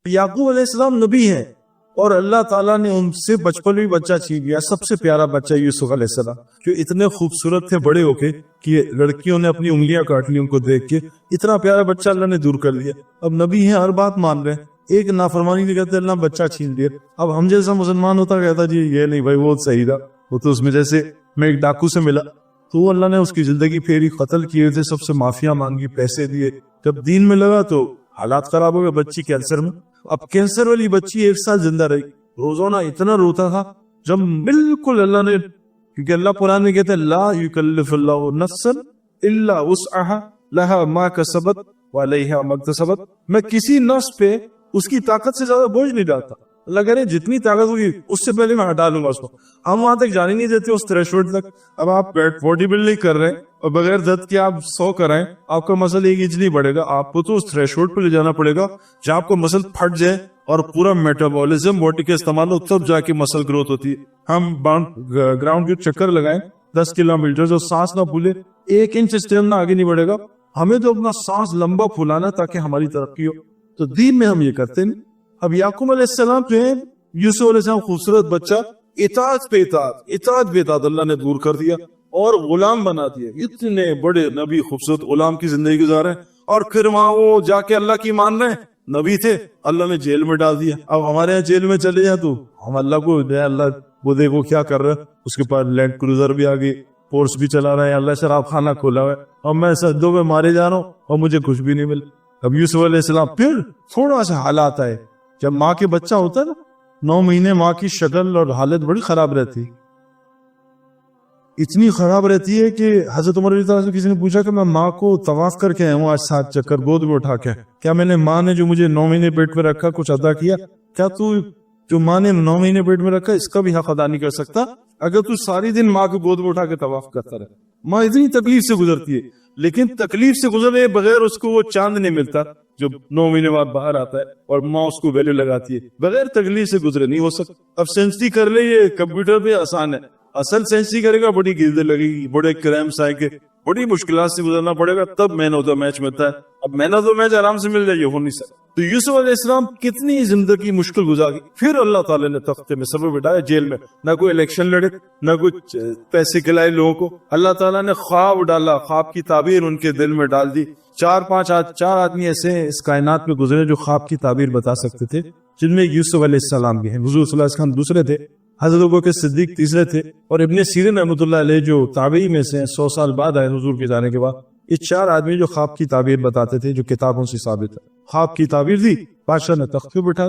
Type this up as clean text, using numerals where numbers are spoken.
یعقوب علیہ السلام نبی ہیں اور اللہ تعالیٰ نے ان سے بچپن میں بچہ چھین لیا. سب سے پیارا بچہ یوسف علیہ السلام جو اتنے خوبصورت تھے بڑے ہو کے کہ لڑکیوں نے اپنی انگلیاں کاٹ لی ان کو دیکھ کے. اتنا پیارا بچہ اللہ نے دور کر لیا. اب نبی ہیں ہر بات مان رہے ہیں, ایک نافرمانی نہیں کہتے اللہ بچہ چھین لیا. اب ہم جیسا مسلمان ہوتا کہتا جی یہ نہیں بھائی وہ صحیح تھا, وہ تو اس میں جیسے میں ایک ڈاکو سے ملا تو اللہ نے اس کی زندگی پھیری, قتل کیے تھے, سب سے معافیا مانگی, پیسے دیے. جب دین میں لگا تو حالات خراب ہو گئے, بچی کینسر میں. اب کینسر والی بچی 1 سال زندہ رہی, روزانہ اتنا روتا تھا جب بالکل اللہ نے, کیونکہ اللہ قرآن میں کہتے ہیں لا یکلف اللہ نفسا الا وسعها لها ما کسبت وعلیہا ما اکتسبت. میں کسی نفس پہ اس کی طاقت سے زیادہ بوجھ نہیں ڈالتا. اللہ کہہ رہے جتنی طاقت ہوگی اس سے پہلے میں ہٹا لوں گا اس کو. ہم وہاں تک جانے نہیں دیتے اس تھریشولڈ تک. اب آپ باڈی بلڈ نہیں کر رہے اور بغیر درد کے آپ 100 کرائیں, آپ کا مسل 1 انچ نہیں بڑھے گا. آپ کو تو اس تھریشولڈ پہ لے جانا پڑے گا جہاں آپ کو مسل پھٹ جائے اور پورا میٹابولزم باڈی کے استعمال ہو, تب جا کے مسل گروتھ ہوتی ہے. ہم گراؤنڈ کے چکر لگائیں 10 کلومیٹر, جو سانس نہ پھولے 1 انچ اسٹیمنا آگے نہیں بڑھے گا. ہمیں تو اپنا سانس لمبا پھولانا تاکہ ہماری ترقی ہو. تو دین میں ہم یہ کرتے ہیں. اب یعقوب علیہ السلام جو ہے, یوسف علیہ السلام خوبصورت بچہ, اطاعت پہ اطاعت بے اطاعت اللہ نے دور کر دیا اور غلام بنا دیا. اتنے بڑے نبی خوبصورت غلام کی زندگی گزارے اور پھر وہاں وہ جا کے اللہ کی مان رہے ہیں. نبی تھے, اللہ نے جیل میں ڈال دیا. اب ہمارے یہاں جیل میں چلے جائیں تو ہم اللہ کو اللہ وہ دیکھو کیا کر رہے ہیں, اس کے پاس لینڈ کروزر بھی آ گئی, پورس بھی چلا رہا ہے, اللہ شراب خانہ کھولا ہوا ہے, اور میں سجدوں میں مارے جا رہا ہوں اور مجھے کچھ بھی نہیں مل. اب یوسف علیہ السلام پھر تھوڑا سا حالات آئے, جب ماں کے بچہ ہوتا ہے نا 9 مہینے ماں کی شکل اور حالت بڑی خراب رہتی, اتنی خراب رہتی ہے کہ حضرت عمر رضی اللہ عنہ سے کسی نے پوچھا کہ میں ماں کو طواف کر کے آیا ہوں آج 7 چکر گود میں اٹھا کے, کیا میں نے ماں نے جو مجھے 9 مہینے پیٹ میں رکھا کچھ ادا کیا؟ کیا تو جو ماں نے 9 مہینے پیٹ میں رکھا اس کا بھی حق ادا نہیں کر سکتا اگر تو ساری دن ماں کو گود میں اٹھا کے طواف کرتا رہے؟ ماں اتنی تکلیف سے گزرتی ہے, لیکن تکلیف سے گزرنے بغیر اس کو وہ چاند نہیں ملتا جو 9 مہینے بعد باہر آتا ہے اور ماں اس کو ویلیو لگاتی ہے. بغیر تکلیف سے گزرے نہیں ہو سکتا. اب سینسٹی کر لے, یہ کمپیوٹر پہ آسان ہے, اصل سینسٹی کرے گا بڑی گردے لگے گی, بڑے کریمس آئیں گے, بڑی مشکلات سے گزرنا پڑے گا, تب مین آف دا میچ ملتا ہے. اب مین آف دا میچ آرام سے مل جائے, یہ ہو نہیں سکتا. تو یوسف علیہ السلام کتنی زندگی مشکل گزاری, پھر اللہ تعالیٰ نے تختے میں صبر بٹھایا جیل میں. نہ کوئی الیکشن لڑے, نہ کچھ پیسے کھلائے لوگوں کو. اللہ تعالیٰ نے خواب ڈالا, خواب کی تعبیر ان کے دل میں ڈال دی. 4 آدمی ایسے اس کائنات میں گزرے جو خواب کی تعبیر بتا سکتے تھے, جن میں یوسف علیہ السلام بھی ہیں. حضور صلی اللہ علیہ وسلم دوسرے تھے, حضرت ابوبکر صدیق تیسرے تھے, اور ابن سیرین رحمۃ اللہ علیہ جو تابعی میں سے 100 سال بعد آئے حضور کے جانے کے بعد. یہ 4 آدمی جو خواب کی تعبیر بتاتے تھے, جو کتابوں سے ثابت ہے. خواب کی تعبیر دی, بادشاہ نے تخت پہ بٹھا,